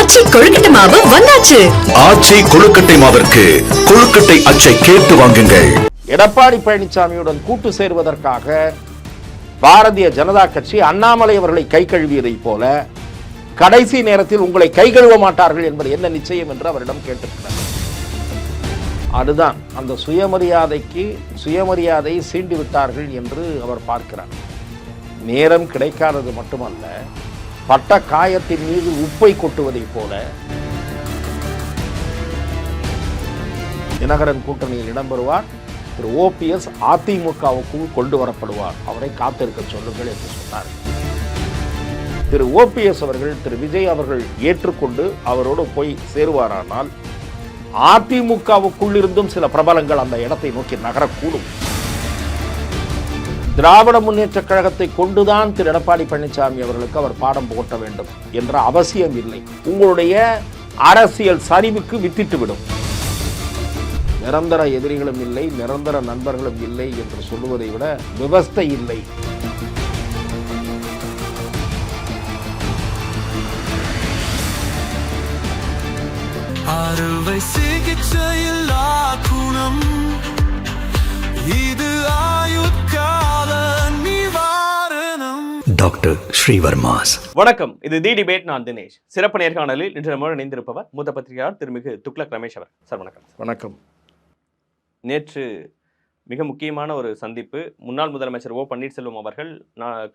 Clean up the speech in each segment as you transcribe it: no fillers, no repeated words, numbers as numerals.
ஆச்சி கொழுக்கட்டை மாவு வந்தாச்சு. ஆச்சி கொழுக்கட்டை மாவிற்கு கொழுக்கட்டை அச்சை கேட்டு வாங்குங்கள். எடப்பாடி பழனிசாமியுடன் கூட்டு சேருவதற்காக பாரதிய ஜனதா கட்சி அண்ணாமலை அவர்களை கை கழுவியதை போல கடைசி நேரத்தில் உங்களை கை கழுவ மாட்டார்கள் என்பது என்ன நிச்சயம் என்று அவரிடம் கேட்டிருக்கிறார். அதுதான் அந்த சுயமரியாதை சீண்டி விட்டார்கள் என்று அவர் பார்க்கிறார். நேரம் கிடைக்காதது மட்டுமல்ல, பட்ட காயத்தின் மீது உப்பை கொட்டுவதை போல தினகரன் கூட்டணியில் இடம்பெறுவார். திரு ஓபிஎஸ் அதிமுகவுக்குள் கொண்டு வரப்படுவார். அவரை காத்திருக்க சொல்லுங்கள் என்று சொன்னார். திரு ஓபிஎஸ் அவர்கள் திரு விஜய் அவர்கள் ஏற்றுக்கொண்டு அவரோடு போய் சேருவாரானால் அதிமுகவுக்குள் இருந்தும் சில பிரபலங்கள் அந்த இடத்தை நோக்கி நகரக்கூடும். திராவிட முன்னேற்ற கழகத்தை கொண்டுதான் திரு எடப்பாடி பழனிசாமி அவர்களுக்கு அவர் பாடம் போட்ட வேண்டும் என்ற அவசியம் இல்லை. உங்களுடைய அரசியல் சரிவுக்கு வித்திட்டுவிடும். நிரந்தர எதிரிகளும் இல்லை, நிரந்தர நண்பர்களும் இல்லை என்று சொல்லுவதை விட விவஸ்தை இல்லை. அறுவை சிகிச்சையில் குணம் இது ஆயுட்கால நிவாரணம். டாக்டர் ஸ்ரீவர்மாஸ். வணக்கம், இது தி டிபேட். நான் தினேஷ். சிறப்பு நேர்காணலில் இன்று நம்மோடு இணைந்திருப்பவர் மூத்த பத்திரிகையாளர் திருமிகு துக்ளக் ரமேஷ் அவர். சார் வணக்கம். வணக்கம். நேற்று மிக முக்கியமான ஒரு சந்திப்பு. முன்னாள் முதலமைச்சர் ஓ பன்னீர்செல்வம் அவர்கள்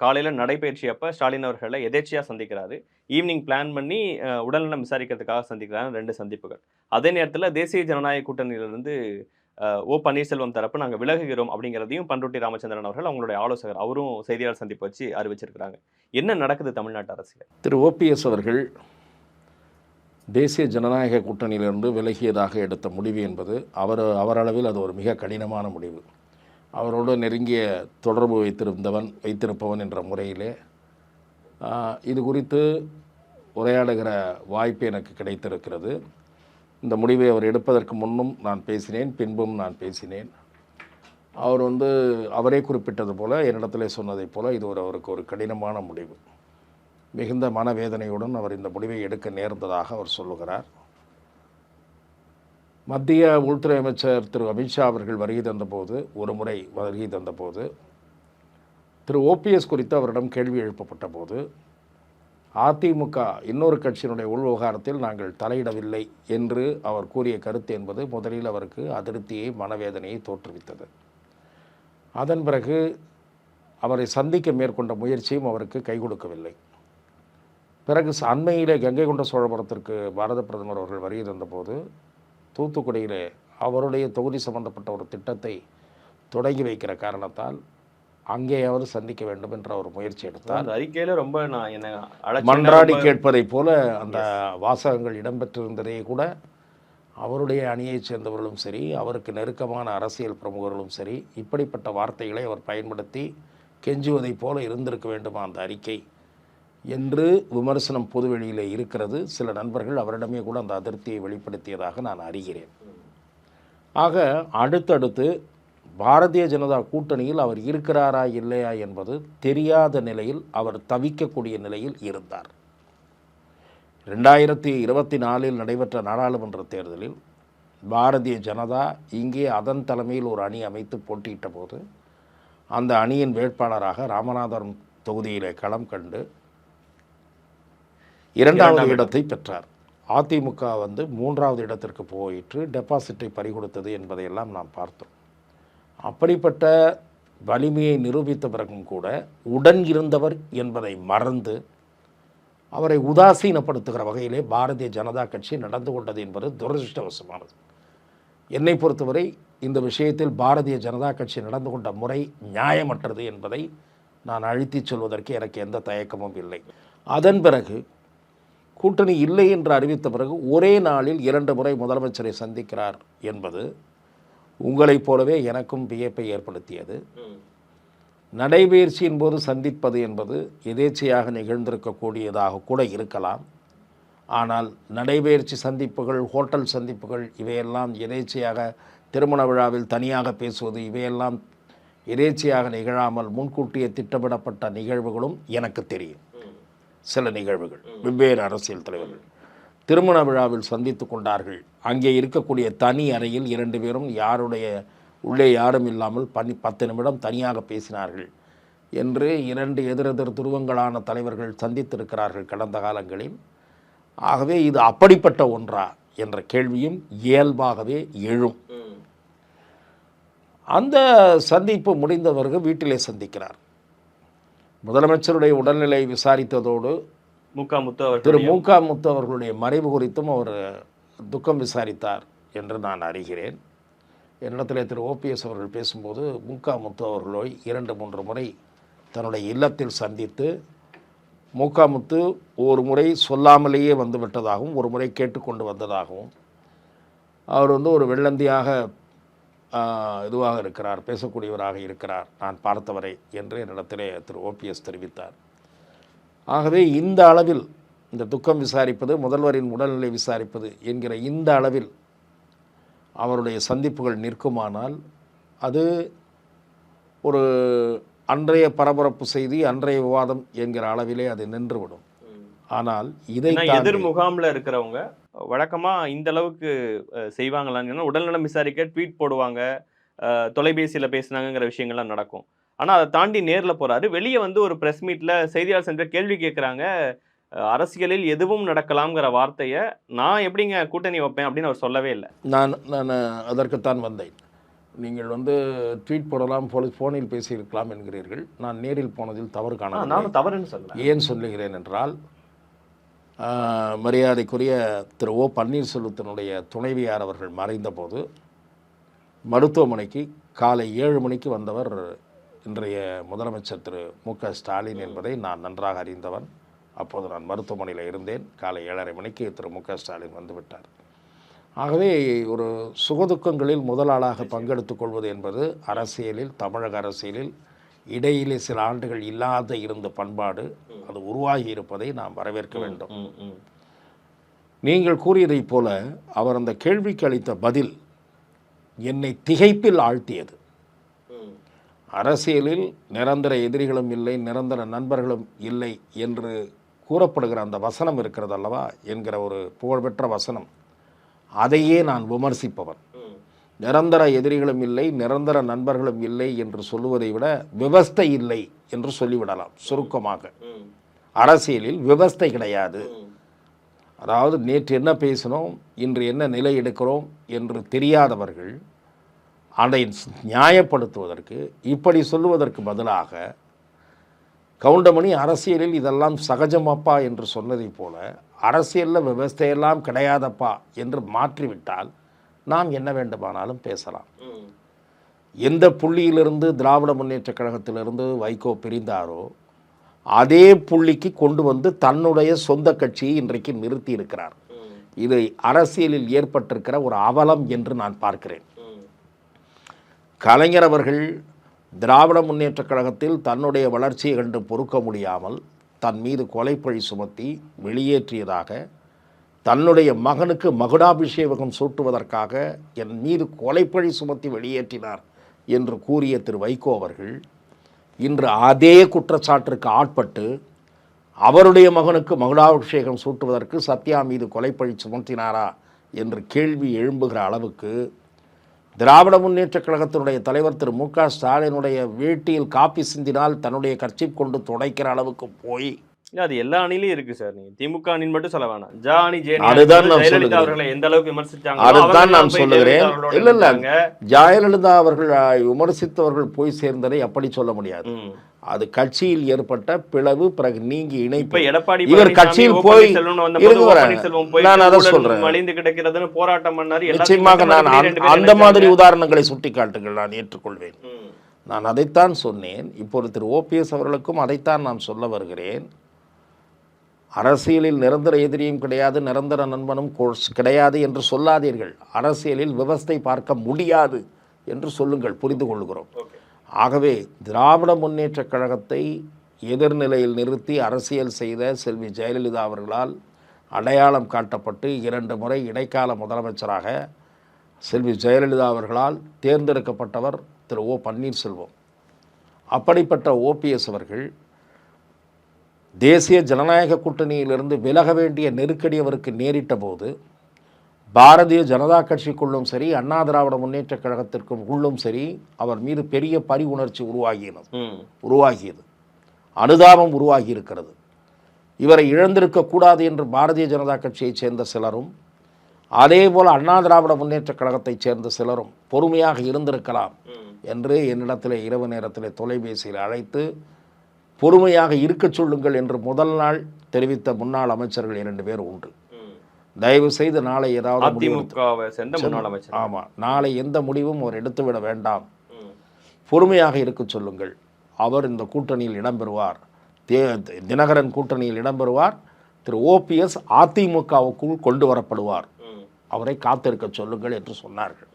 காலையில் நடைபயிற்சி அப்போ ஸ்டாலின் அவர்களை எதேச்சியாக சந்திக்கிறாரு. ஈவினிங் பிளான் பண்ணி உடல்நலம் விசாரிக்கிறதுக்காக சந்திக்கிறாங்க. 2 சந்திப்புகள். அதே நேரத்தில் தேசிய ஜனநாயக கூட்டணியிலிருந்து ஓ பன்னீர்செல்வம் தரப்பு நாங்கள் விலகுகிறோம் அப்படிங்கிறதையும் பண்ருட்டி ராமச்சந்திரன் அவர்கள் அவங்களுடைய ஆலோசகர் அவரும் செய்தியாளர் சந்திப்பு வச்சு அறிவிச்சிருக்கிறாங்க. என்ன நடக்குது தமிழ்நாட்டு அரசியல்? திரு ஓபிஎஸ் அவர்கள் தேசிய ஜனநாயக கூட்டணியிலிருந்து விலகியதாக எடுத்த முடிவு என்பது அவரளவில் அது ஒரு மிக கடினமான முடிவு. அவரோடு நெருங்கிய தொடர்பு வைத்திருப்பவன் என்ற முறையிலே இது குறித்து உரையாடுகிற வாய்ப்பு எனக்கு கிடைத்திருக்கிறது. இந்த முடிவை அவர் எடுப்பதற்கு முன்னும் நான் பேசினேன், பின்பும் நான் பேசினேன். அவர் அவரே குறிப்பிட்டது போல, என்னிடத்தில் சொன்னதை போல, இது அவருக்கு ஒரு கடினமான முடிவு. மிகுந்த மனவேதனையுடன் அவர் இந்த முடிவை எடுக்க நேர்ந்ததாக அவர் சொல்லுகிறார். மத்திய உள்துறை அமைச்சர் திரு அமித்ஷா அவர்கள் வருகை தந்தபோது திரு ஓபிஎஸ் குறித்து அவரிடம் கேள்வி எழுப்பப்பட்ட போது அதிமுக இன்னொரு கட்சியினுடைய உள்விவகாரத்தில் நாங்கள் தலையிடவில்லை என்று அவர் கூறிய கருத்து என்பது முதலில் அவருக்கு அதிருப்தியை, மனவேதனையை தோற்றுவித்தது. அதன் பிறகு அவரை சந்திக்க மேற்கொண்ட முயற்சியும் அவருக்கு கை கொடுக்கவில்லை. பிறகு அண்மையிலே கங்கை கொண்ட சோழபுரத்திற்கு பாரத பிரதமர் அவர்கள் வருகை தந்தபோது தூத்துக்குடியிலே அவருடைய தொகுதி சம்பந்தப்பட்ட ஒரு திட்டத்தை தொடங்கி வைக்கிற காரணத்தால் அங்கேயாவது சந்திக்க வேண்டும் என்ற ஒரு முயற்சி எடுத்தார். அறிக்கையில் ரொம்ப மன்றாடி கேட்பதை போல அந்த வாசகங்கள் இடம்பெற்றிருந்ததே கூட அவருடைய அணியைச் சேர்ந்தவர்களும் சரி, அவருக்கு நெருக்கமான அரசியல் பிரமுகர்களும் சரி, இப்படிப்பட்ட வார்த்தைகளை அவர் பயன்படுத்தி கெஞ்சுவதை போல இருந்திருக்க வேண்டுமா அந்த அறிக்கை என்று விமர்சனம் பொதுவெளியில் இருக்கிறது. சில நண்பர்கள் அவரிடமே கூட அந்த அதிருப்தியை வெளிப்படுத்தியதாக நான் அறிகிறேன். ஆக அடுத்தடுத்து பாரதிய ஜனதா கூட்டணியில் அவர் இருக்கிறாரா இல்லையா என்பது தெரியாத நிலையில் அவர் தவிக்கக்கூடிய நிலையில் இருந்தார். 2024 நடைபெற்ற நாடாளுமன்ற தேர்தலில் பாரதிய ஜனதா இங்கே அதன் தலைமையில் ஒரு அணி அமைத்து போட்டியிட்ட போது அந்த அணியின் வேட்பாளராக ராமநாதபுரம் தொகுதியிலே களம் கண்டு 2வது இடத்தை பெற்றார். அதிமுக 3வது இடத்திற்கு போயிற்று, டெபாசிட்டை பறிகொடுத்தது என்பதையெல்லாம் நாம் பார்த்தோம். அப்படிப்பட்ட வலிமையை நிரூபித்த பிறகும் கூட உடன் இருந்தவர் என்பதை மறந்து அவரை உதாசீனப்படுத்துகிற வகையிலே பாரதிய ஜனதா கட்சி நடந்து கொண்டது என்பது துரதிருஷ்டவசமானது. என்னை பொறுத்தவரை இந்த விஷயத்தில் பாரதிய ஜனதா கட்சி நடந்து கொண்ட முறை நியாயமற்றது என்பதை நான் அழுத்தி சொல்வதற்கு எனக்கு எந்த தயக்கமும் இல்லை. அதன் பிறகு கூட்டணி இல்லை என்று அறிவித்த பிறகு ஒரே நாளில் 2 முறை முதலமைச்சரை சந்திக்கிறார் என்பது உங்களைப் போலவே எனக்கும் வியப்பை ஏற்படுத்தியது. நடைபயிற்சியின் போது சந்திப்பது என்பது எதேச்சையாக நிகழ்ந்திருக்கக்கூடியதாக கூட இருக்கலாம். ஆனால் நடைபயிற்சி சந்திப்புகள், ஹோட்டல் சந்திப்புகள், இவையெல்லாம் எதேச்சையாக திருமண விழாவில் தனியாக பேசுவது, இவையெல்லாம் எதேச்சையாக நிகழாமல் முன்கூட்டியே திட்டமிடப்பட்ட நிகழ்வுகளும் எனக்கு தெரியும். சில நிகழ்வுகள் வெவ்வேறு அரசியல் தலைவர்கள் திருமண விழாவில் சந்தித்து கொண்டார்கள். அங்கே இருக்கக்கூடிய தனி அறையில் 2 பேரும் உள்ளே யாரும் இல்லாமல் 10 நிமிடம் தனியாக பேசினார்கள் என்று 2 எதிரெதிர் துருவங்களான தலைவர்கள் சந்தித்திருக்கிறார்கள் கடந்த காலங்களில். ஆகவே இது அப்படிப்பட்ட ஒன்றா என்ற கேள்வியும் இயல்பாகவே எழும். அந்த சந்திப்பு முடிந்தவர்கள் வீட்டிலே சந்திக்கிறார். முதலமைச்சருடைய உடல்நிலை விசாரித்ததோடு திரு முக முத்து அவர்களுடைய மறைவு குறித்தும் அவர் துக்கம் விசாரித்தார் என்று நான் அறிகிறேன். என்னிடத்தில் திரு ஓபிஎஸ் அவர்கள் பேசும்போது முக முத்து அவர்களை 2-3 முறை தன்னுடைய இல்லத்தில் சந்தித்து முக முத்து ஒரு முறை சொல்லாமலேயே வந்து விட்டதாகவும் ஒரு முறை கேட்டுக்கொண்டு வந்ததாகவும் அவர் ஒரு வெள்ளந்தியாக இதுவாக இருக்கிறார், பேசக்கூடியவராக இருக்கிறார் நான் பார்த்தவரை என்று என்னிடத்திலே திரு ஓபிஎஸ் தெரிவித்தார். ஆகவே இந்த அளவில் இந்த துக்கம் விசாரிப்பது, முதல்வரின் உடல்நிலை விசாரிப்பது என்கிற இந்த அளவில் அவருடைய சந்திப்புகள் நிற்குமானால் அது ஒரு அன்றைய பரபரப்பு செய்தி, அன்றைய விவாதம் என்கிற அளவிலே அது நின்றுவிடும். ஆனால் இதை எதிர் முகாமில் இருக்கிறவங்க வழக்கமாக இந்த அளவுக்கு செய்வாங்களான்னு உடல்நலம் விசாரிக்க ட்வீட் போடுவாங்க, தொலைபேசியில் பேசினாங்கிற விஷயங்கள்லாம் நடக்கும். ஆனால் அதை தாண்டி நேரில் போகிறாரு. வெளியே ஒரு ப்ரெஸ் மீட்டில் செய்தியாளர் சென்ற கேள்வி கேட்குறாங்க, அரசியலில் எதுவும் நடக்கலாம்ங்கிற வார்த்தையை நான் எப்படிங்க கூட்டணி வைப்பேன் அப்படின்னு அவர் சொல்லவே இல்லை. நான் அதற்குத்தான் வந்தேன். நீங்கள் ட்வீட் போடலாம், ஃபோனில் பேசியிருக்கலாம் என்கிறீர்கள். நான் நேரில் போனதில் தவறு காண நான் தவறுன்னு சொல்ல ஏன் சொல்லுகிறேன் என்றால், மரியாதைக்குரிய திரு ஓ பன்னீர்செல்வத்தினுடைய துணைவியார் அவர்கள் மறைந்தபோது மருத்துவமனைக்கு காலை 7 மணிக்கு வந்தவர் இன்றைய முதலமைச்சர் திரு மு.க. ஸ்டாலின் என்பதை நான் நன்றாக அறிந்தவன். அப்போது நான் மருத்துவமனையில் இருந்தேன். காலை 7:30 மணிக்கு திரு மு.க. ஸ்டாலின் வந்துவிட்டார். ஆகவே ஒரு சுகதுக்கங்களில் முதலாளாக பங்கெடுத்துக் கொள்வது என்பது அரசியலில், தமிழக அரசியலில் இடையிலே சில ஆண்டுகள் இல்லாத இருந்த பண்பாடு அது உருவாகி இருப்பதை நாம் வரவேற்க வேண்டும். நீங்கள் கூறியதைப் போல அவர் அந்த கேள்விக்கு அளித்த பதில் என்னை திகைப்பில் ஆழ்த்தியது. அரசியலில் நிரந்தர எதிரிகளும் இல்லை, நிரந்தர நண்பர்களும் இல்லை என்று கூறப்படுகிற அந்த வசனம் இருக்கிறது அல்லவா என்கிற ஒரு புகழ்பெற்ற வசனம், அதையே நான் விமர்சிப்பவன். நிரந்தர எதிரிகளும் இல்லை, நிரந்தர நண்பர்களும் இல்லை என்று சொல்லுவதை விட விவஸ்தை இல்லை என்று சொல்லிவிடலாம். சுருக்கமாக அரசியலில் விவஸ்தை கிடையாது. அதாவது நேற்று என்ன பேசினோம், இன்று என்ன நிலை எடுக்கிறோம் என்று தெரியாதவர்கள் அதை நியாயப்படுத்துவதற்கு இப்படி சொல்லுவதற்கு பதிலாக கவுண்டமணி அரசியலில் இதெல்லாம் சகஜமப்பா என்று சொன்னதை போல அரசியலில் விவஸ்தையெல்லாம் கிடையாதப்பா என்று மாற்றிவிட்டால் நாம் என்ன வேண்டுமானாலும் பேசலாம். எந்த புள்ளியிலிருந்து திராவிட முன்னேற்றக் கழகத்திலிருந்து வைகோ பிரிந்தாரோ அதே புள்ளிக்கு கொண்டு தன்னுடைய சொந்த கட்சியை இன்றைக்கு நிறுத்தி இருக்கிறார். இது அரசியலில் ஏற்பட்டிருக்கிற ஒரு அவலம் என்று நான் பார்க்கிறேன். கலைஞர் அவர்கள் திராவிட முன்னேற்றக் கழகத்தில் தன்னுடைய வளர்ச்சியை கண்டு பொறுக்க முடியாமல் தன் மீது கொலைப்பழி சுமத்தி வெளியேற்றியதாக, தன்னுடைய மகனுக்கு மகுடாபிஷேகம் சூட்டுவதற்காக என் மீது கொலைப்பழி சுமத்தி வெளியேற்றினார் என்று கூறிய திரு வைகோ அவர்கள் இன்று அதே குற்றச்சாட்டிற்கு ஆட்பட்டு அவருடைய மகனுக்கு மகுடாபிஷேகம் சூட்டுவதற்கு சத்யா மீது கொலைப்பழி சுமத்தினாரா என்று கேள்வி எழும்புகிற அளவுக்கு திராவிட முன்னேற்றக் கழகத்தினுடைய தலைவர் திரு மு.க. ஸ்டாலினுடைய வேட்டியில் காப்பி சிந்தினால் தன்னுடைய கர்ச்சீப் கொண்டு துடைக்கிற அளவுக்கு போய் அது எல்லா அணிலையும் இருக்கு சார். நீங்க திமுக அணின்னு மட்டும் சொல்ல வேணாம். ஜானி அதுதான் நான் சொல்லுகிறேன். எந்த அளவுக்கு விமர்சிச்சாங்க அதுதான் நான் சொல்லுகிறேன். இல்ல ஜெயலலிதா அவர்கள் விமர்சித்தவர்கள் போய் சேர்ந்ததை அப்படி சொல்ல முடியாது. அது கட்சியில் ஏற்பட்ட பிளவு, பிறகு நீங்கி இணைப்பு. இவர் கட்சியில் போய் நான் அதை சொல்றேன். போராட்டம் பண்ணாரு. நிச்சயமாக நான் அந்த மாதிரி உதாரணங்களை சுட்டி காட்டுங்கள், நான் ஏற்றுக்கொள்வேன். நான் அதைத்தான் சொன்னேன். இப்போது திரு ஓபிஎஸ் அவர்களுக்கும் அதைத்தான் நான் சொல்ல வருகிறேன். அரசியலில் நிரந்தர எதிரியும் கிடையாது, நிரந்தர நண்பனும் கிடையாது என்று சொல்லாதீர்கள். அரசியலில் விவஸ்தை பார்க்க முடியாது என்று சொல்லுங்கள், புரிந்து கொள்கிறோம். ஆகவே திராவிட முன்னேற்றக் கழகத்தை எதிர்நிலையில் நிறுத்தி அரசியல் செய்த செல்வி ஜெயலலிதா அவர்களால் அடையாளம் காட்டப்பட்டு 2 முறை இடைக்கால முதலமைச்சராக செல்வி ஜெயலலிதா அவர்களால் தேர்ந்தெடுக்கப்பட்டவர் திரு ஓ பன்னீர்செல்வம். அப்படிப்பட்ட ஓபிஎஸ் அவர்கள் தேசிய ஜனநாயக கூட்டணியிலிருந்து விலக வேண்டிய நெருக்கடி அவருக்கு நேரிட்ட போது பாரதிய ஜனதா கட்சிக்குள்ளும் சரி, அண்ணா திராவிட முன்னேற்ற கழகத்திற்கும் உள்ளும் சரி, அவர் மீது பெரிய பரி உணர்ச்சி உருவாகியது, அனுதாபம் உருவாகி இருக்கிறது. இவரை இழந்திருக்கக்கூடாது என்று பாரதிய ஜனதா கட்சியைச் சேர்ந்த சிலரும், அதே போல் அண்ணா திராவிட முன்னேற்ற கழகத்தைச் சேர்ந்த சிலரும் பொறுமையாக இருந்திருக்கலாம் என்று என்னிடத்தில் இரவு நேரத்தில் தொலைபேசியில் அழைத்து பொறுமையாக இருக்கச் சொல்லுங்கள் என்று முதல் நாள் தெரிவித்த முன்னாள் அமைச்சர்கள் 2 பேர் உண்டு. தயவு செய்து நாளை ஏதாவது ஆமாம், நாளை எந்த முடிவும் அவர் எடுத்துவிட வேண்டாம், பொறுமையாக இருக்க சொல்லுங்கள். அவர் இந்த கூட்டணியில் இடம்பெறுவார், தினகரன் கூட்டணியில் இடம்பெறுவார். திரு ஓபிஎஸ் அதிமுகவுக்குள் கொண்டு வரப்படுவார், அவரை காத்திருக்க சொல்லுங்கள் என்று சொன்னார்கள்.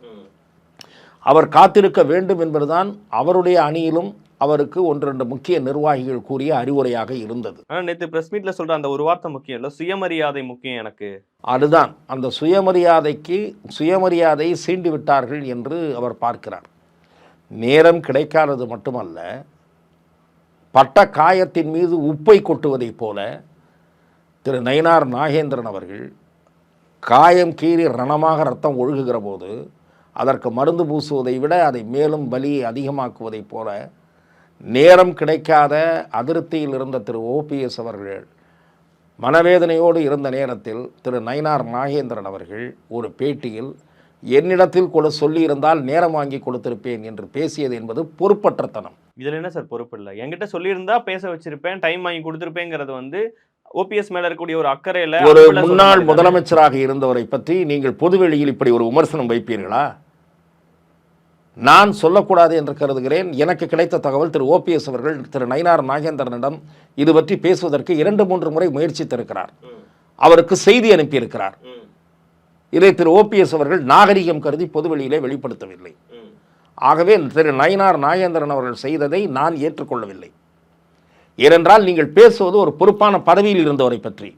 அவர் காத்திருக்க வேண்டும் என்பதுதான் அவருடைய அணியிலும் அவருக்கு 1-2 முக்கிய நிர்வாகிகள் கூறிய அறிவுரையாக இருந்தது. நேற்று பிரஸ் மீட்ல சொல்ற அந்த ஒரு வார்த்தை முக்கியம் இல்லை, சுயமரியாதை முக்கியம் எனக்கு. அதுதான், அந்த சுயமரியாதையை சீண்டி விட்டார்கள் என்று அவர் பார்க்கிறார். நேரம் கிடைக்காதது மட்டுமல்ல, பட்ட காயத்தின் மீது உப்பை கொட்டுவதைப் போல திரு நயினார் நாகேந்திரன் அவர்கள் காயம் கீறி ரணமாக ரத்தம் ஒழுகுகிற போது அதற்கு மருந்து பூசுவதை விட அதை மேலும் வலியை அதிகமாக்குவதைப் போல நேரம் கிடைக்காத அதிருப்தியில் இருந்த திரு ஓபிஎஸ் அவர்கள் மனவேதனையோடு இருந்த நேரத்தில் திரு நயினார் நாகேந்திரன் அவர்கள் ஒரு பேட்டியில் என்னிடத்தில் சொல்லியிருந்தால் நேரம் வாங்கி கொடுத்திருப்பேன் என்று பேசியது என்பது பொறுப்பற்றத்தனம். இதில் என்ன சார் பொறுப்பு இல்லை? என்கிட்ட சொல்லியிருந்தா பேச வச்சிருப்பேன், டைம் வாங்கி கொடுத்திருப்பேங்கிறது ஓபிஎஸ் மேல இருக்கக்கூடிய ஒரு அக்கறையில. ஒரு முன்னாள் முதலமைச்சராக இருந்தவரை பற்றி நீங்கள் பொதுவெளியில் இப்படி ஒரு விமர்சனம் வைப்பீர்களா? நான் சொல்லக்கூடாது என்று கருதுகிறேன். எனக்கு கிடைத்த தகவல், திரு ஓபிஎஸ் அவர்கள் திரு நயினார் நாகேந்திரனிடம் இது பற்றி பேசுவதற்கு 2-3 முறை முயற்சித்திருக்கிறார், அவருக்கு செய்தி அனுப்பியிருக்கிறார். இதை திரு ஓபிஎஸ் அவர்கள் நாகரிகம் கருதி பொதுவெளியிலே வெளிப்படுத்தவில்லை. ஆகவே திரு நயினார் நாகேந்திரன் அவர்கள் செய்ததை நான் ஏற்றுக்கொள்ளவில்லை. ஏனென்றால் நீங்கள் பேசுவது ஒரு பொறுப்பான பதவியில் இருந்தவரை பற்றி,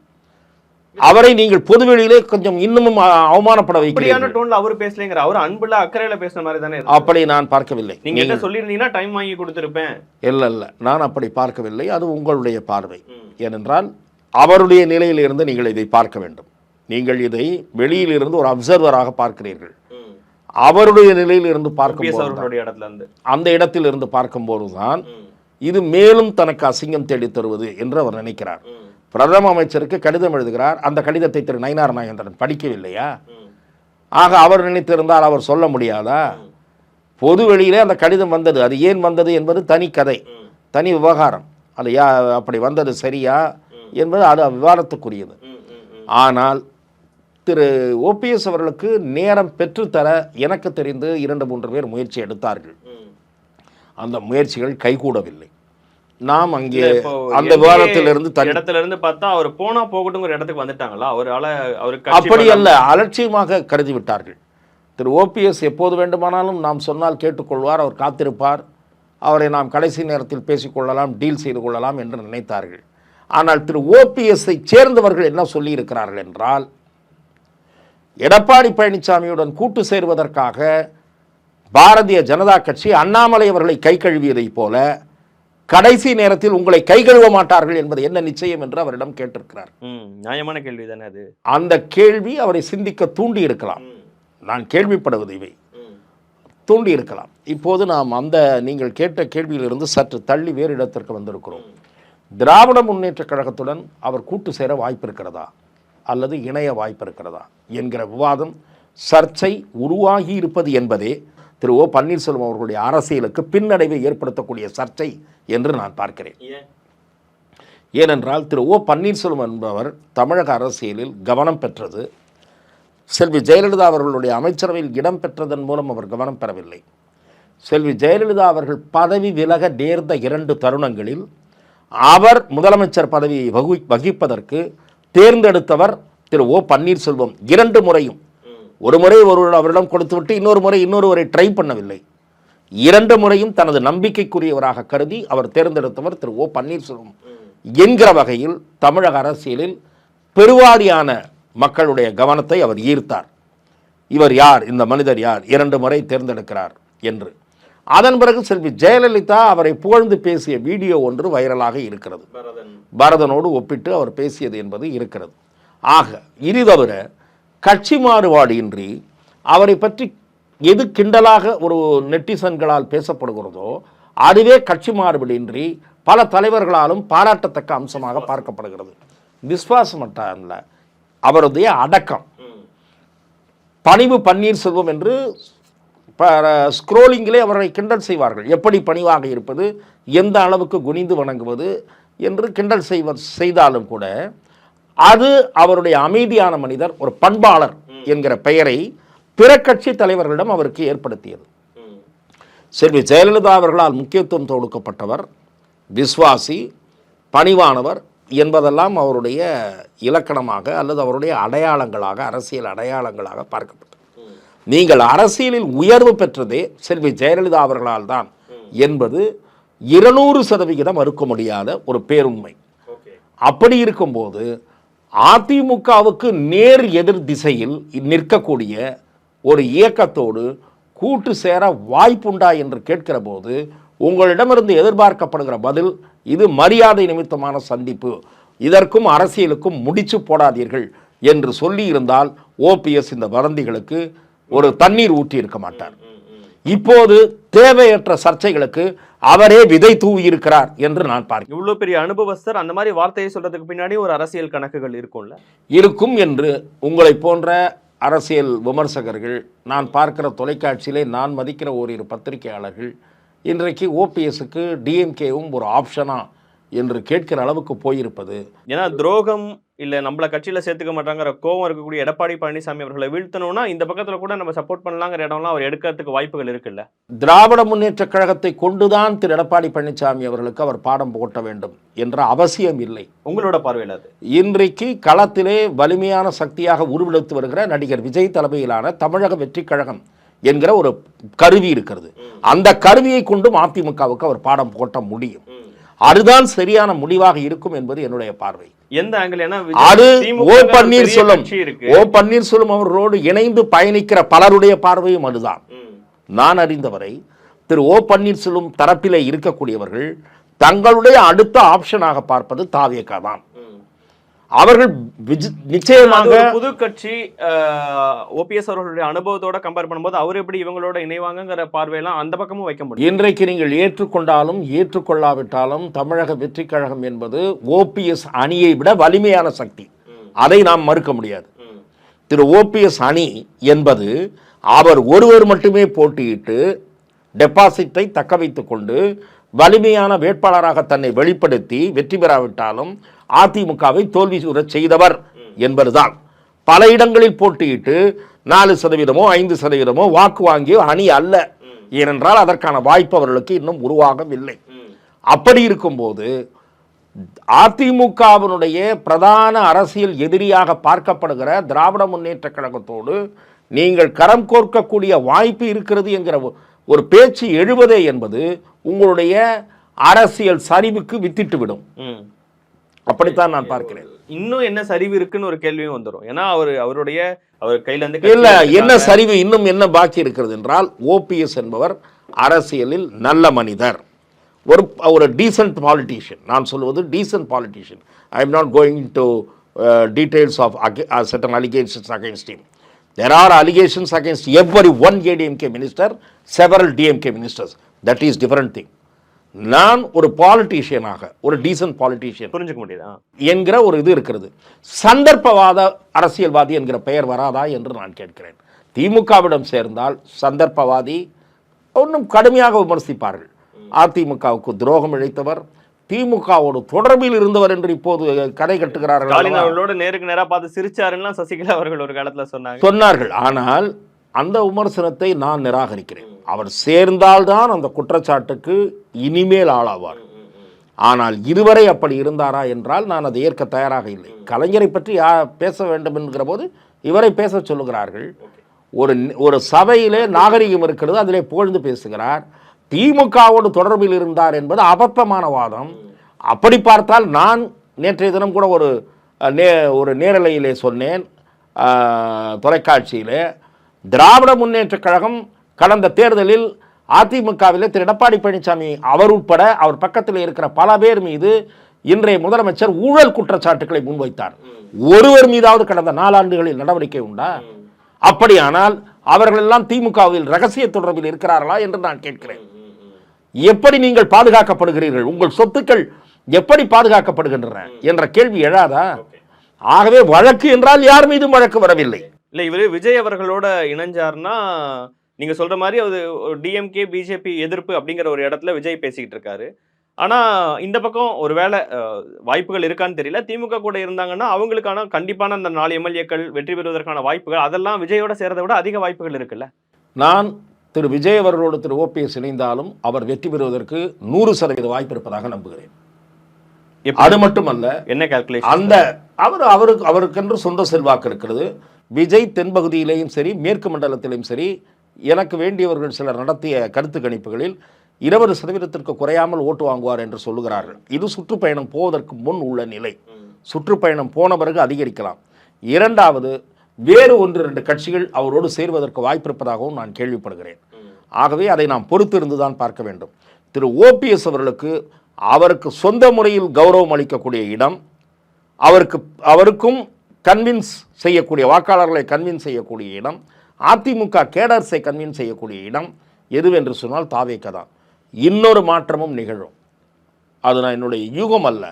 அவரை நீங்கள் பொதுவெளியிலே கொஞ்சம் இன்னமும் அவமானப்பட வைக்கிறீர்கள். அவர் பேசலங்கிற, அவர் அன்புல அக்கறையில பேசுற மாதிரி தானே. அப்படி நான் பார்க்கவில்லை. நீங்க என்ன சொல்லியிருந்தீங்கன்னா டைம் வாங்கி கொடுத்திருப்பேன். இல்ல, நான் அப்படி பார்க்கவில்லை. அது உங்களுடைய பார்வை. ஏனென்றால் அவருடைய நிலையிலிருந்து நீங்கள் இதை பார்க்க வேண்டும். நீங்கள் இதை வெளியிலிருந்து ஒரு அப்சர்வராக பார்க்கிறீர்கள். அவருடைய நிலையிலிருந்து பார்க்கும்போது, அந்த இடத்தில் இருந்து பார்க்கும்போதுதான் இது மேலும் தனக்கு அசிங்கம் தேடி தருவது என்று அவர் நினைக்கிறார். பிரதம அமைச்சருக்கு கடிதம் எழுதுகிறார். அந்த கடிதத்தை திரு நயினார் நாகேந்திரன் படிக்கவில்லையா? ஆக அவர் நினைத்திருந்தால் அவர் சொல்ல முடியாதா? பொது வெளியிலே அந்த கடிதம் வந்தது, அது ஏன் வந்தது என்பது தனி கதை, தனி விவகாரம். அது அப்படி வந்தது சரியா என்பது அது விவாதத்துக்குரியது. ஆனால் திரு ஓபிஎஸ் அவர்களுக்கு நேரம் பெற்றுத்தர எனக்கு தெரிந்து 2-3 பேர் முயற்சி எடுத்தார்கள். அந்த முயற்சிகள் கைகூடவில்லை. நாம் அங்கே அந்த விவாதத்திலிருந்து இடத்திலிருந்து பார்த்தா அவர் போனா போகட்டுங்கிற இடத்துக்கு வந்துட்டாங்களா? அவருக்கு அப்படி அல்ல, அலட்சியமாக கருதி விட்டார்கள். திரு ஓபிஎஸ் எப்போது வேண்டுமானாலும் நாம் சொன்னால் கேட்டுக்கொள்வார், அவர் காத்திருப்பார், அவரை நாம் கடைசி நேரத்தில் பேசிக்கொள்ளலாம், டீல் செய்து கொள்ளலாம் என்று நினைத்தார்கள். ஆனால் திரு ஓபிஎஸ்ஐ சேர்ந்தவர்கள் என்ன சொல்லி இருக்கிறார்கள் என்றால், எடப்பாடி பழனிசாமியுடன் கூட்டு சேர்வதற்காக பாரதிய ஜனதா கட்சி அண்ணாமலை அவர்களை கை கழுவியதை போல கடைசி நேரத்தில் உங்களை கை கழுவ மாட்டார்கள் என்பது என்ன நிச்சயம் என்று அவரிடம் கேட்டிருக்கிறார். நியாயமான கேள்வி தானே அது. அந்த கேள்வி அவரை சிந்திக்க தூண்டி இருக்கலாம். நான் கேள்விப்படுவது இவை தூண்டி இருக்கலாம். இப்போது நாம் அந்த நீங்கள் கேட்ட கேள்வியிலிருந்து சற்று தள்ளி வேறு இடத்திற்கு வந்திருக்கிறோம். திராவிட முன்னேற்ற கழகத்துடன் அவர் கூட்டு சேர வாய்ப்பு இருக்கிறதா அல்லது இணைய வாய்ப்பு இருக்கிறதா என்கிற விவாதம், சர்ச்சை உருவாகி இருப்பது என்பதே திரு ஓ பன்னீர்செல்வம் அவர்களுடைய அரசியலுக்கு பின்னடைவை ஏற்படுத்தக்கூடிய சர்ச்சை என்று நான் பார்க்கிறேன். ஏனென்றால் திரு ஓ பன்னீர்செல்வம் என்பவர் தமிழக அரசியலில் கவனம் பெற்றது செல்வி ஜெயலலிதா அவர்களுடைய அமைச்சரவையில் இடம் பெற்றதன் மூலம் அவர் கவனம் பெறவில்லை. செல்வி ஜெயலலிதா அவர்கள் பதவி விலக நேர்ந்த 2 தருணங்களில் அவர் முதலமைச்சர் பதவியை வகிப்பதற்கு தேர்ந்தெடுத்தவர் திரு ஓ பன்னீர்செல்வம். 2 முறையும், ஒரு முறை அவரிடம் கொடுத்துவிட்டு இன்னொரு முறை இன்னொருவரை ட்ரை பண்ணவில்லை. 2 முறையும் தனது நம்பிக்கைக்குரியவராக கருதி அவர் தேர்ந்தெடுத்தவர் திரு ஓ பன்னீர்செல்வம் என்கிற வகையில் தமிழக அரசியலில் பெருவாரியான மக்களுடைய கவனத்தை அவர் ஈர்த்தார். இவர் யார், இந்த மனிதர் யார், 2 முறை தேர்ந்தெடுக்கிறார் என்று. அதன் பிறகு செல்வி ஜெயலலிதா அவரை புகழ்ந்து பேசிய வீடியோ ஒன்று வைரலாக இருக்கிறது. பரதனோடு ஒப்பிட்டு அவர் பேசியது என்பது இருக்கிறது. ஆக இது தவிர கட்சி மாறுபாடு இன்றி அவரை பற்றி எது கிண்டலாக ஒரு நெட்டிசன்களால் பேசப்படுகிறதோ அதுவே கட்சி மாறுபாடு இன்றி பல தலைவர்களாலும் பாராட்டத்தக்க அம்சமாக பார்க்கப்படுகிறது. விஸ்வாசம் மட்டும் அல்ல, அவருடைய அடக்கம். பணிவு பன்னீர்செல்வம் என்று ஸ்க்ரோலிங்கிலே அவரை கிண்டல் செய்வார்கள். எப்படி பணிவாக இருப்பது, எந்த அளவுக்கு குனிந்து வணங்குவது என்று கிண்டல் செய்தாலும் கூட அது அவருடைய அமைதியான மனிதர், ஒரு பண்பாளர் என்கிற பெயரை பிற கட்சி தலைவர்களிடம் அவருக்கு ஏற்படுத்தியது. செல்வி ஜெயலலிதா அவர்களால் முக்கியத்துவம் கொடுக்கப்பட்டவர், விஸ்வாசி, பணிவானவர் என்பதெல்லாம் அவருடைய இலக்கணமாக அல்லது அவருடைய அடையாளங்களாக, அரசியல் அடையாளங்களாக பார்க்கப்பட்டது. நீங்கள் அரசியலில் உயர்வு பெற்றதே செல்வி ஜெயலலிதா அவர்களால் தான் என்பது 200% மறுக்க முடியாத ஒரு பேருண்மை. அப்படி இருக்கும்போது அதிமுகவுக்கு நேர் எதிர் திசையில் நிற்கக்கூடிய ஒரு இயக்கத்தோடு கூட்டு சேர வாய்ப்புண்டா என்று கேட்கிற போது உங்களிடமிருந்து எதிர்பார்க்கப்படுகிற பதில், இது மரியாதை நிமித்தமான சந்திப்பு, இதற்கும் அரசியலுக்கும் முடிச்சு போடாதீர்கள் என்று சொல்லி இருந்தால் ஓபிஎஸ் இந்த வதந்திகளுக்கு ஒரு தண்ணீர் ஊற்றி இருக்க மாட்டார். இப்போது தேவையற்ற சர்ச்சைகளுக்கு அவரே விதை தூவி இருக்கிறார் என்று நான் பார்க்கிறேன். இவ்வளவு பெரிய அனுபவஸ்தர் அந்த மாதிரி வார்த்தையை சொல்றதுக்கு பின்னாடி ஒரு அரசியல் கணக்குகள் இருக்கும்ல, இருக்கும் என்று உங்களை போன்ற அரசியல் விமர்சகர்கள், நான் பார்க்கிற தொலைக்காட்சியிலே நான் மதிக்கிற ஓரிரு பத்திரிகையாளர்கள் இன்றைக்கு ஓபிஎஸ்க்கு டிஎம்கேவும் ஒரு ஆப்ஷனா என்று கேட்கிற அளவுக்கு போயிருப்பது. ஏன்னா துரோகம் இல்லை நம்மளை கட்சியில் சேர்த்துக்க மாட்டாங்கிற கோவம் இருக்கக்கூடிய எடப்பாடி பழனிசாமி அவர்களை வீழ்த்தணும்னா இந்த பக்கத்தில் கூட நம்ம சப்போர்ட் பண்ணலாங்கிற இடம்லாம் அவர் எடுக்கிறதுக்கு வாய்ப்புகள் இருக்குல்ல. திராவிட முன்னேற்ற கழகத்தை கொண்டுதான் திரு எடப்பாடி பழனிசாமி அவர்களுக்கு அவர் பாடம் போட்ட வேண்டும் என்ற அவசியம் இல்லை. உங்களோட பார்வையில் அது இன்றைக்கு களத்திலே வலிமையான சக்தியாக உருவெடுத்து வருகிற நடிகர் விஜய் தலைமையிலான தமிழக வெற்றி கழகம் என்கிற ஒரு கருவி இருக்கிறது. அந்த கருவியை கொண்டும் அதிமுகவுக்கு அவர் பாடம் போட்ட முடியும். அதுதான் சரியான முடிவாக இருக்கும் என்பது என்னுடைய பார்வை. எந்த ஆங்கிள்? அது ஓ பன்னீர்செல்வம் அவர்களோடு இணைந்து பயணிக்கிற பலருடைய பார்வையும் அதுதான். நான் அறிந்தவரை திரு ஓ பன்னீர்செல்வம் தரப்பிலே இருக்கக்கூடியவர்கள் தங்களுடைய அடுத்த ஆப்ஷனாக பார்ப்பது தாவேகா தான். அவர்கள் நிச்சயமாக புது கட்சி ஓபிஎஸ் அவர்களுடைய அனுபவத்தோட கம்பேர் பண்ணும்போது அவர் எப்படி இவங்களோட இணைவாங்கிற பார்வையெல்லாம் அந்த பக்கமும் வைக்க முடியும். இன்றைக்கு நீங்கள் ஏற்றுக்கொண்டாலும் ஏற்றுக்கொள்ளாவிட்டாலும் தமிழக வெற்றி கழகம் என்பது ஓபிஎஸ் அணியை விட வலிமையான சக்தி. அதை நாம் மறுக்க முடியாது. திரு ஓபிஎஸ் அணி என்பது அவர் ஒருவர் மட்டுமே போட்டியிட்டு டெபாசிட்டை தக்க வைத்துக் கொண்டு வலிமையான வேட்பாளராக தன்னை வெளிப்படுத்தி வெற்றி பெறாவிட்டாலும் அதிமுகவை தோல்வி செய்தவர் என்பதுதான். பல இடங்களில் போட்டியிட்டு 4%, 5% வாக்கு வாங்கிய அணி அல்ல. ஏனென்றால் அதற்கான வாய்ப்பு அவர்களுக்கு இன்னும் உருவாகவில்லை. அப்படி இருக்கும்போது அதிமுகவினுடைய பிரதான அரசியல் எதிரியாக பார்க்கப்படுகிற திராவிட முன்னேற்ற கழகத்தோடு நீங்கள் கரம் கோர்க்கக்கூடிய வாய்ப்பு இருக்கிறது என்கிற ஒரு பேச்சு எழுவதே என்பது உங்களுடைய அரசியல் சரிவுக்கு வித்திட்டுவிடும். அப்படித்தான் நான் பார்க்கிறேன். இன்னும் என்ன சரிவு இருக்குன்னு ஒரு கேள்வியும் வந்துடும். ஏன்னா அவர் கையில இருந்து இல்ல, என்ன சரிவு, இன்னும் என்ன பாக்கி இருக்கிறது என்றால், ஓபிஎஸ் என்பவர் அரசியலில் நல்ல மனிதர், ஒரு டீசன்ட் பாலிட்டிஷியன். நான் சொல்வது decent politician. I am not going to details of certain allegations against him. There are allegations against every one ADMK minister, several DMK ministers. That is different thing. நான் ஒரு பாலிட்டிஷியனாக, ஒரு டீசன்ட் பாலிட்டிஷியன் புரிஞ்சுக்க முடியுதா என்கிற ஒரு இது இருக்கிறது. சந்தர்ப்பவாத அரசியல்வாதி என்கிற பெயர் வராதா என்று நான் கேட்கிறேன். திமுகவிடம் சேர்ந்தால் சந்தர்ப்பவாதி ஒன்றும் கடுமையாக விமர்சிப்பார்கள். அதிமுகவுக்கு துரோகம் இழைத்தவர், திமுகவோடு தொடர்பில் இருந்தவர் என்று இப்போது கதை கட்டுகிறார்கள். அவர்களோடு நேருக்கு நேராக பார்த்து சிரிச்சாருன்னா சசிகலா அவர்கள் ஒரு காலத்தில் சொன்னார்கள். ஆனால் அந்த விமர்சனத்தை நான் நிராகரிக்கிறேன். அவர் சேர்ந்தால்தான் அந்த குற்றச்சாட்டுக்கு இனிமேல் ஆளாவார். ஆனால் இதுவரை அப்படி இருந்தாரா என்றால் நான் அதை ஏற்க தயாராக இல்லை. கலைஞரை பற்றி பேச வேண்டும் என்கிற போது இவரை பேச சொல்லுகிறார்கள். ஒரு சபையிலே நாகரிகம் இருக்கிறது, அதிலே புகழ்ந்து பேசுகிறார். திமுகவோடு தொடர்பில் இருந்தார் என்பது அபத்தமான வாதம். அப்படி பார்த்தால் நான் நேற்றைய தினம் கூட ஒரு நேரலையிலே சொன்னேன், தொலைக்காட்சியிலே, திராவிட முன்னேற்ற கழகம் கடந்த தேர்தலில் அதிமுகவிலே திரு எடப்பாடி பழனிசாமி அவர் உட்பட அவர் பக்கத்தில் இருக்கிற பல பேர் மீது இன்றைய முதலமைச்சர் ஊழல் குற்றச்சாட்டுகளை முன்வைத்தார். ஒருவர் மீதாவது கடந்த 4 ஆண்டுகளில் நடவடிக்கை உண்டா? அப்படியானால் அவர்கள் எல்லாம் திமுகவில் ரகசிய தொடர்பில் இருக்கிறார்களா என்று நான் கேட்கிறேன். எப்படி நீங்கள் பாதுகாக்கப்படுகிறீர்கள், உங்கள் சொத்துக்கள் எப்படி பாதுகாக்கப்படுகின்றன என்ற கேள்வி எழாதா? ஆகவே வழக்கு என்றால் யார் மீதும் வழக்கு வரவில்லை. இல்லை, இவர் விஜய் அவர்களோட இணைஞ்சார்னா நீங்க சொல்ற மாதிரி அது டிஎம்கே பிஜேபி எதிர்ப்பு அப்படிங்கிற ஒரு இடத்துல விஜய் பேசிக்கிட்டு இருக்காரு. ஆனா இந்த பக்கம் ஒருவேளை வாய்ப்புகள் இருக்கான்னு தெரியல, திமுக கூட இருந்தாங்கன்னா அவங்களுக்கான கண்டிப்பான அந்த 4 எம்எல்ஏக்கள் வெற்றி பெறுவதற்கான வாய்ப்புகள் அதெல்லாம் விஜயோட சேர்றதை விட அதிக வாய்ப்புகள் இருக்குல்ல. நான் திரு விஜய் அவர்களோடு திரு ஓபிஎஸ் இணைந்தாலும் அவர் வெற்றி பெறுவதற்கு 100% வாய்ப்பு இருப்பதாக நம்புகிறேன். அது மட்டுமல்ல, என்ன கால்குலேஷன், அந்த அவருக்கென்று சொந்த செல்வாக்கு இருக்கிறது. விஜய் தென்பகுதியிலேயும் சரி மேற்கு மண்டலத்திலும் சரி எனக்கு வேண்டியவர்கள் சிலர் நடத்திய கருத்து கணிப்புகளில் 20% குறையாமல் ஓட்டு வாங்குவார் என்று சொல்லுகிறார்கள். இது சுற்றுப்பயணம் போவதற்கு முன் உள்ள நிலை. சுற்றுப்பயணம் போன பிறகு அதிகரிக்கலாம். இரண்டாவது, வேறு 1-2 கட்சிகள் அவரோடு சேர்வதற்கு வாய்ப்பு இருப்பதாகவும் நான் கேள்விப்படுகிறேன். ஆகவே அதை நாம் பொறுத்து இருந்துதான் பார்க்க வேண்டும். திரு ஓபிஎஸ் அவருக்கு சொந்த முறையில் கௌரவம் அளிக்கக்கூடிய இடம், அவருக்கும் கன்வின்ஸ் செய்யக்கூடிய வாக்காளர்களை கன்வின்ஸ் செய்யக்கூடிய இடம், அதிமுக கேடர்ஸை கன்வின்ஸ் செய்யக்கூடிய இடம் எதுவென்று சொன்னால் தாவேக தான். இன்னொரு மாற்றமும் நிகழும். அது நான் என்னுடைய யூகம் அல்ல.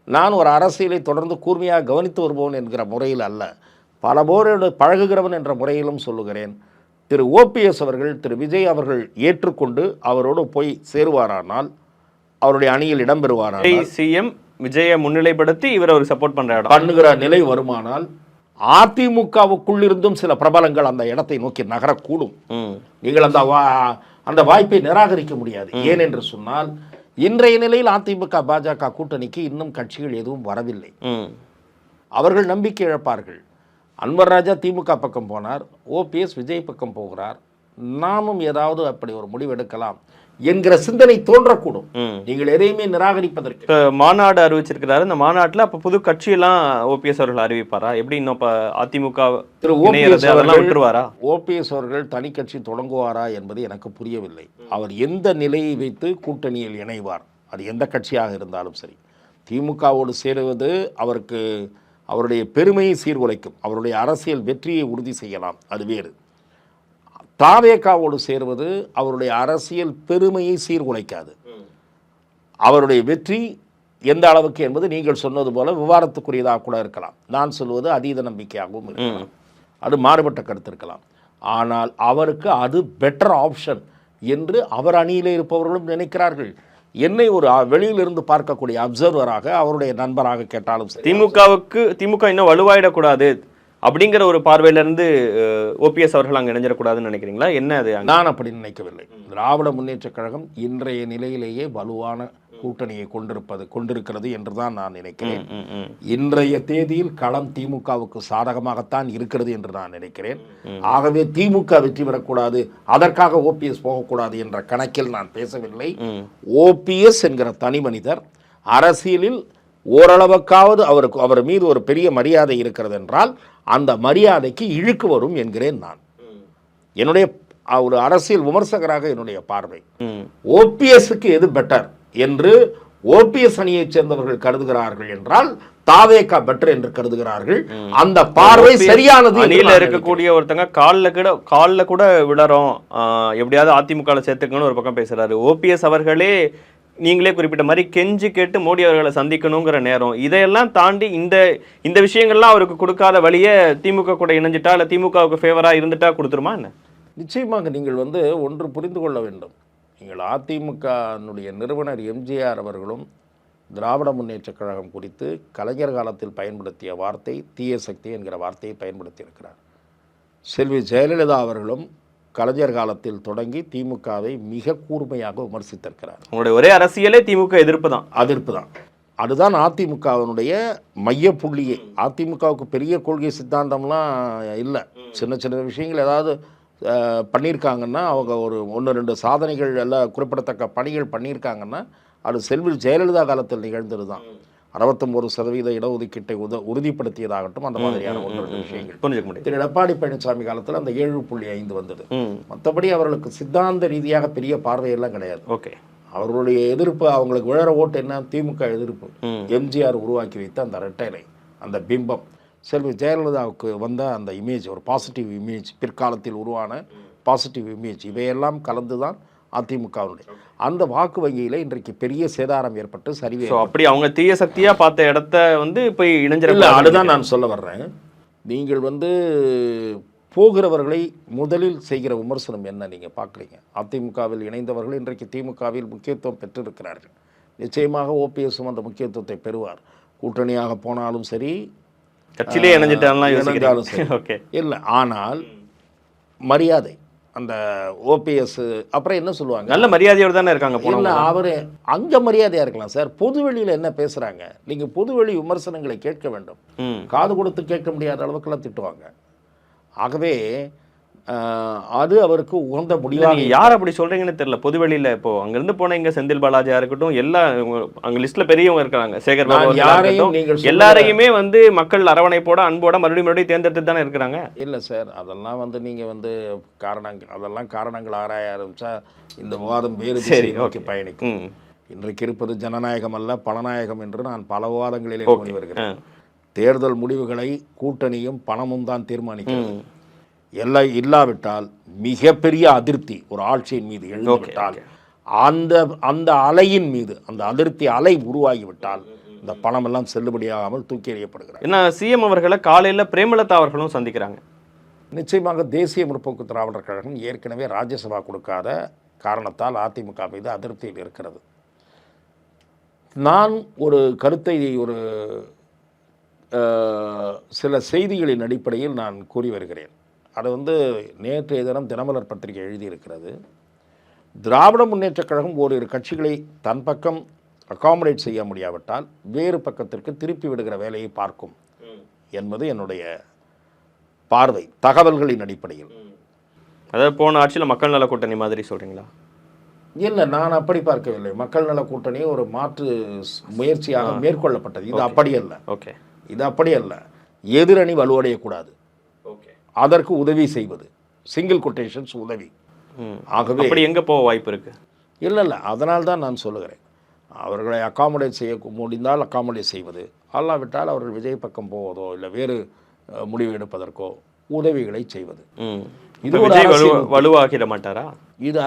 நான் ஒரு அரசியலை தொடர்ந்து கூர்மையாக கவனித்து வருபவன் என்கிற முறையில் அல்ல, பல போரோடு பழகுகிறவன் என்ற முறையிலும் சொல்லுகிறேன். திரு ஓபிஎஸ் அவர்கள் திரு விஜய் அவர்கள் ஏற்றுக்கொண்டு அவரோடு போய் சேருவாரானால், அவருடைய அணியில் இடம்பெறுவாரானால், சிஎம் விஜயை முன்னிலைப்படுத்தி இவர் ஒரு சப்போர்ட் பண்ணுகிற நிலை வருமானால் அதிமுகவுக்குள் இருந்தும் சில பிரபலங்கள் அந்த இடத்தை நோக்கி நகரக்கூடும். நீங்கள் அந்த வாய்ப்பை நிராகரிக்க முடியாது. ஏனென்று சொன்னால் இன்றைய நிலையில் அதிமுக பாஜக கூட்டணிக்கு இன்னும் கட்சிகள் எதுவும் வரவில்லை. அவர்கள் நம்பிக்கை இழப்பார்கள். அன்வர் ராஜா திமுக பக்கம் போனார், ஓபிஎஸ் விஜய் பக்கம் போகிறார், நாமும் ஏதாவது அப்படி ஒரு முடிவு எடுக்கலாம் என்கிற சிந்தனை தோன்றக்கூடும். நீங்கள் எதையுமே நிராகரிப்பதற்கு மாநாடு அறிவிச்சிருக்கிறாரு. இந்த மாநாட்டில் அப்ப புது கட்சியெல்லாம் ஓபிஎஸ் அவர்கள் அறிவிப்பாரா? எப்படி இன்னும் அதிமுக விட்டுருவாரா? ஓபிஎஸ் அவர்கள் தனி கட்சி தொடங்குவாரா என்பது எனக்கு புரியவில்லை. அவர் எந்த நிலையை வைத்து கூட்டணியில் இணைவார், அது எந்த கட்சியாக இருந்தாலும் சரி. திமுகவோடு சேருவது அவருடைய பெருமையை சீர்குலைக்கும், அவருடைய அரசியல் வெற்றியை உறுதி செய்யலாம், அது வேறு. தாவேகாவோடு சேருவது அவருடைய அரசியல் பெருமையை சீர்குலைக்காது. அவருடைய வெற்றி எந்த அளவுக்கு என்பது நீங்கள் சொன்னது போல விவாதத்துக்குரியதாக கூட இருக்கலாம். நான் சொல்வது அதீத நம்பிக்கையாகவும் இருக்கலாம், அது மாறுபட்ட கருத்து இருக்கலாம். ஆனால் அவருக்கு அது பெட்டர் ஆப்ஷன் என்று அவர் அணியிலே இருப்பவர்களும் நினைக்கிறார்கள். என்னை ஒரு வெளியிலிருந்து பார்க்கக்கூடிய அப்சர்வராக அவருடைய நண்பராக கேட்டாலும் சரி, திமுக இன்னும் வலுவாயிடக்கூடாது அப்படிங்கிற ஒரு பார்வையிலிருந்து ஓபிஎஸ் அவர்கள் அங்கே இணைஞ்சிடக்கூடாதுன்னு நினைக்கிறீங்களா? என்ன அது? நான் அப்படி நினைக்கவில்லை. திராவிட முன்னேற்றக் கழகம் இன்றைய நிலையிலேயே வலுவான கூட்டணியை கொண்டிருக்கிறது என்று தான் நான் நினைக்கிறேன். இன்றைய தேதியில் களம் திமுகவுக்கு சாதகமாகத்தான் இருக்கிறது என்று நான் நினைக்கிறேன். ஆகவே திமுக வெற்றி பெறக்கூடாது, அதற்காக ஓபிஎஸ் போகக்கூடாது என்ற கணக்கில் நான் பேசவில்லை. ஓபிஎஸ் என்கிற தனி மனிதர் அரசியலில் ஓரளவுக்காவது அவர் மீது ஒரு பெரிய மரியாதை இருக்கிறது என்றால் அந்த மரியாதைக்கு இழுக்கு வரும் என்கிறேன் நான். என்னுடைய ஒரு அரசியல் விமர்சகராக என்னுடைய பார்வை. ஓபிஎஸ்க்கு எது பெட்டர் என்று ஓபிஎஸ் அணியைச் சேர்ந்தவர்கள் கருதுகிறார்கள் என்றால் தாவேகா பெட்டர் என்று கருதுகிறார்கள். அந்த பார்வை சரியானது. அணியில இருக்கக்கூடிய ஒருத்தங்க காலில் கூட விழறோம், எப்படியாவது அதிமுக சேர்த்துக்கணும்னு ஒரு பக்கம் பேசுறாரு. ஓபிஎஸ் அவர்களே நீங்களே குறிப்பிட்ட மாதிரி கெஞ்சி கேட்டு மோடி அவர்களை சந்திக்கணுங்கிற நேரம், இதையெல்லாம் தாண்டி இந்த விஷயங்கள்லாம் அவருக்கு கொடுக்காத வழியை திமுக கூட இணைஞ்சிட்டா இல்லை திமுகவுக்கு ஃபேவராக இருந்துட்டா கொடுத்துருமா என்ன? நிச்சயமாக நீங்கள் ஒன்று புரிந்து கொள்ள வேண்டும். நீங்கள் அதிமுகனுடைய நிறுவனர் எம்ஜிஆர் அவர்களும் திராவிட முன்னேற்றக் கழகம் குறித்து கலைஞர் காலத்தில் பயன்படுத்திய வார்த்தை தீய சக்தி என்கிற வார்த்தையை பயன்படுத்தி இருக்கிறார். செல்வி ஜெயலலிதா அவர்களும் கலைஞர் காலத்தில் தொடங்கி திமுகவை மிக கூர்மையாக விமர்சித்திருக்கிறார். உங்களுடைய ஒரே அரசியலே திமுக எதிர்ப்பு தான். அதுதான் அதிமுகவினுடைய மைய புள்ளியே. அதிமுகவுக்கு பெரிய கொள்கை சித்தாந்தம்லாம் இல்லை. சின்ன சின்ன விஷயங்கள் ஏதாவது பண்ணியிருக்காங்கன்னா, அவங்க ஒரு 1-2 சாதனைகள் எல்லாம் குறிப்பிடத்தக்க பணிகள் பண்ணியிருக்காங்கன்னா அது செல்வி ஜெயலலிதா காலத்தில் நிகழ்ந்தது தான். 69% இடஒதுக்கீட்டை உறுதிப்படுத்தியதாகட்டும், அந்த மாதிரியான ஒன்று விஷயங்கள். புரிஞ்சுக்க முடியும். திரு எடப்பாடி பழனிசாமி காலத்தில் அந்த 7.5 வந்தது. மற்றபடி அவர்களுக்கு சித்தாந்த ரீதியாக பெரிய பார்வையெல்லாம் கிடையாது. ஓகே, அவர்களுடைய எதிர்ப்பு, அவங்களுக்கு விழற ஓட்டு என்ன, திமுக எதிர்ப்பு. எம்ஜிஆர் உருவாக்கி வைத்த அந்த இரட்டைலை, அந்த பிம்பம், செல்வி ஜெயலலிதாவுக்கு வந்த அந்த இமேஜ், ஒரு பாசிட்டிவ் இமேஜ், பிற்காலத்தில் உருவான பாசிட்டிவ் இமேஜ், இவையெல்லாம் கலந்து தான் அதிமுகவுடைய அந்த வாக்கு வங்கியில் இன்றைக்கு பெரிய சேதாரம் ஏற்பட்டு சரிவே. அப்படி அவங்க தீய சக்தியாக பார்த்த இடத்த வந்து போய் இணைஞ்சிட. அதுதான் நான் சொல்ல வர்றேன். நீங்கள் வந்து போகிறவர்களை முதலில் செய்கிற விமர்சனம் என்ன நீங்கள் பார்க்குறீங்க? அதிமுகவில் இணைந்தவர்கள் இன்றைக்கு திமுகவில் முக்கியத்துவம் பெற்றிருக்கிறார்கள். நிச்சயமாக ஓபிஎஸும் அந்த முக்கியத்துவத்தை பெறுவார். கூட்டணியாக போனாலும் சரி, கட்சியிலே இணைஞ்சிட்டாலும் சரி. ஓகே, இல்லை, ஆனால் மரியாதை, அந்த ஓபிஎஸ் அப்புறம் என்ன சொல்லுவாங்க, நல்ல மரியாதையோடு தானே இருக்காங்க. இல்லை, அவர் அங்கே மரியாதையாக இருக்கலாம் சார். பொதுவெளியில் என்ன பேசுகிறாங்க, நீங்கள் பொதுவெளி விமர்சனங்களை கேட்க வேண்டும். காது கொடுத்து கேட்க முடியாத அளவுக்குலாம் திட்டுவாங்க. ஆகவே அது அவருக்கு உகந்த முடிவாக. யார் அப்படி சொல்றீங்கன்னு தெரியல. பொதுவெளியில் இப்போ அங்கிருந்து போன இங்க செந்தில் பாலாஜியா இருக்கட்டும், எல்லா அங்க லிஸ்ட்ல பெரியவங்க இருக்காங்க, சேகர் பாபு, எல்லாரையுமே வந்து மக்கள் அரவணைப்போட அன்போட மறுபடியும் தேர்ந்தெடுத்து தானே இருக்கிறாங்க. இல்லை சார், அதெல்லாம் வந்து நீங்க வந்து காரணங்கள் ஆராய ஆரம்பிச்சா இந்த விவாதம் வேறு சரி நோக்கி பயணிக்கும். இன்றைக்கு இருப்பது ஜனநாயகம் அல்ல பணநாயகம் என்று நான் பல விவாதங்களிலே கூறி வருகிறேன். தேர்தல் முடிவுகளை கூட்டணியும் பணமும் தான் தீர்மானிக்கிறது. எல்லாம் இல்லாவிட்டால் மிகப்பெரிய அதிருப்தி ஒரு ஆட்சியின் மீது எழுந்துவிட்டால், அந்த அலையின் மீது அந்த அதிருப்தி அலை உருவாகிவிட்டால் இந்த பணம் எல்லாம் செல்லுபடியாகாமல் தூக்கி எறியப்படுகிறார். ஏன்னா சிஎம் அவர்களை காலையில் பிரேமலதா அவர்களும் சந்திக்கிறாங்க. நிச்சயமாக தேசிய முற்போக்கு திராவிடர் கழகம் ஏற்கனவே ராஜ்யசபா கொடுக்காத காரணத்தால் அதிமுக மீது அதிருப்தியில் இருக்கிறது. நான் ஒரு கருத்தை ஒரு சில செய்திகளின் அடிப்படையில் நான் கூறி வருகிறேன். அது வந்து நேற்றைய தினம் தினமலர் பத்திரிகை எழுதியிருக்கிறது. திராவிட முன்னேற்றக் கழகம் ஓரிரு கட்சிகளை தன் பக்கம் அகாமடேட் செய்ய முடியாவிட்டால் வேறு பக்கத்திற்கு திருப்பி விடுகிற வேலையை பார்க்கும் என்பது என்னுடைய பார்வை, தகவல்களின் அடிப்படையில். அதாவது போன ஆட்சியில் மக்கள் நல கூட்டணி மாதிரி சொல்கிறீங்களா? இல்லை, நான் அப்படி பார்க்கவில்லை. மக்கள் நல கூட்டணி ஒரு மாற்று முயற்சியாக மேற்கொள்ளப்பட்டது. இது அப்படி அல்ல. ஓகே, இது அப்படி அல்ல. எதிரணி வலுவடையக்கூடாது, அதற்கு உதவி செய்வது, சிங்கிள் கொட்டேஷன்ஸ் உதவி. ஆகவே அப்படி எங்கே போக வாய்ப்பு இருக்குது? இல்லை, அதனால் தான் நான் சொல்லுகிறேன், அவர்களை அகாமடேட் செய்ய முடிந்தால் அகாமடேட் செய்வது, அல்லாவிட்டால் அவர்கள் விஜய் பக்கம் போவதோ இல்லை வேறு முடிவு எடுப்பதற்கோ உதவிகளை செய்வது. இது வலுவாகிட மாட்டாரா? இது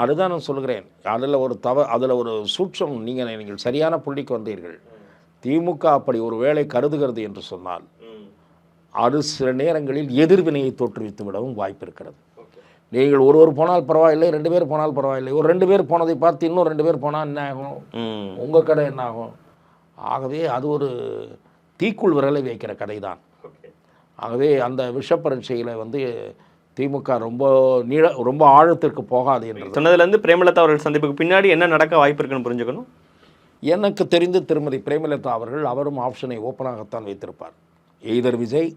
அதுதான் நான் சொல்கிறேன். அதில் ஒரு சூட்சம் நீங்கள் சரியான புள்ளிக்கு வந்தீர்கள். திமுக அப்படி ஒரு வேளை கருதுகிறது என்று சொன்னால் அது சில நேரங்களில் எதிர்வினையை தோற்றுவித்து விடவும் வாய்ப்பு இருக்கிறது. நீங்கள் ஒருவர் போனால் பரவாயில்லை, 2 பேர் போனால் பரவாயில்லை, ஒரு 2 பேர் போனதை பார்த்து இன்னும் 2 பேர் போனால் என்ன ஆகும், உங்கள் கடை என்ன ஆகும்? ஆகவே அது ஒரு தீக்குள் விரலை வைக்கிற கதை தான். ஆகவே அந்த விஷப்பரீட்சையில் வந்து திமுக ரொம்ப ஆழத்திற்கு போகாது என்று சொன்னதுலேருந்து பிரேமலதா அவர்கள் சந்திப்புக்கு பின்னாடி என்ன நடக்க வாய்ப்பு இருக்குன்னு புரிஞ்சுக்கணும். எனக்கு தெரிந்து திருமதி பிரேமலதா அவரும் ஆப்ஷனை ஓப்பனாகத்தான் வைத்திருப்பார். எய்தர் விஜய்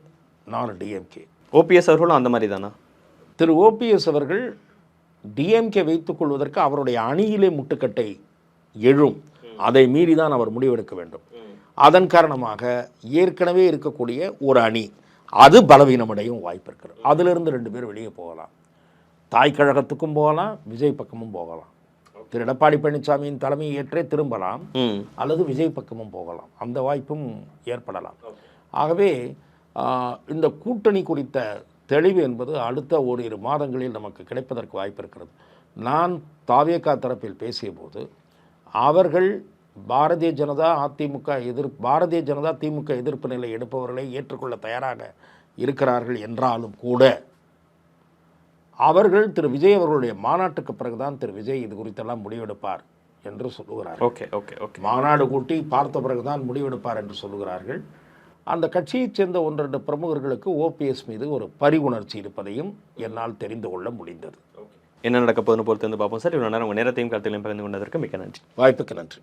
நான் டிஎம்கே. ஓபிஎஸ் அவர்களும் அந்த மாதிரி தானா? திரு ஓபிஎஸ் அவர்கள் டிஎம்கே வைத்துக் கொள்வதற்கு அவருடைய அணியிலே முட்டுக்கட்டை எழும். அதை மீறி தான் அவர் முடிவெடுக்க வேண்டும். அதன் காரணமாக ஏற்கனவே இருக்கக்கூடிய ஒரு அணி அது பலவீனமடையும் வாய்ப்பு இருக்கிறது. அதிலிருந்து 2 பேர் வெளியே போகலாம். தாய் கழகத்துக்கும் போகலாம், விஜய் பக்கமும் போகலாம். திரு எடப்பாடி பழனிசாமியின் தலைமையை ஏற்றே திரும்பலாம், அல்லது விஜய் பக்கமும் போகலாம். அந்த வாய்ப்பும் ஏற்படலாம். ஆகவே இந்த கூட்டணி குறித்த தெளிவு என்பது அடுத்த ஓரிரு மாதங்களில் நமக்கு கிடைப்பதற்கு வாய்ப்பு இருக்கிறது. நான் தாவேகா தரப்பில் பேசிய போது அவர்கள் பாரதிய ஜனதா திமுக எதிர்ப்பு நிலை எடுப்பவர்களை ஏற்றுக்கொள்ள தயாராக இருக்கிறார்கள் என்றாலும் கூட அவர்கள் திரு விஜய் அவர்களுடைய மாநாட்டுக்கு பிறகுதான் திரு விஜய் இது குறித்தெல்லாம் முடிவெடுப்பார் என்று சொல்லுகிறார்கள். மாநாடு கூட்டி பார்த்த பிறகுதான் முடிவெடுப்பார் என்று சொல்லுகிறார்கள். அந்த கட்சியைச் சேர்ந்த 1-2 பிரமுகர்களுக்கு ஓபிஎஸ் மீது ஒரு பரிவுணர்ச்சி இருப்பதையும் என்னால் தெரிந்து கொள்ள முடிந்தது. என்ன நடக்க போகுதுன்னு பொறுத்து வந்து பார்ப்போம் சார். இவ்வளோ நேரம் உங்கள் நேரத்தையும் கருத்தையும் பகிர்ந்து கொண்டதற்கு மிக்க நன்றி. வாய்ப்புக்கு நன்றி.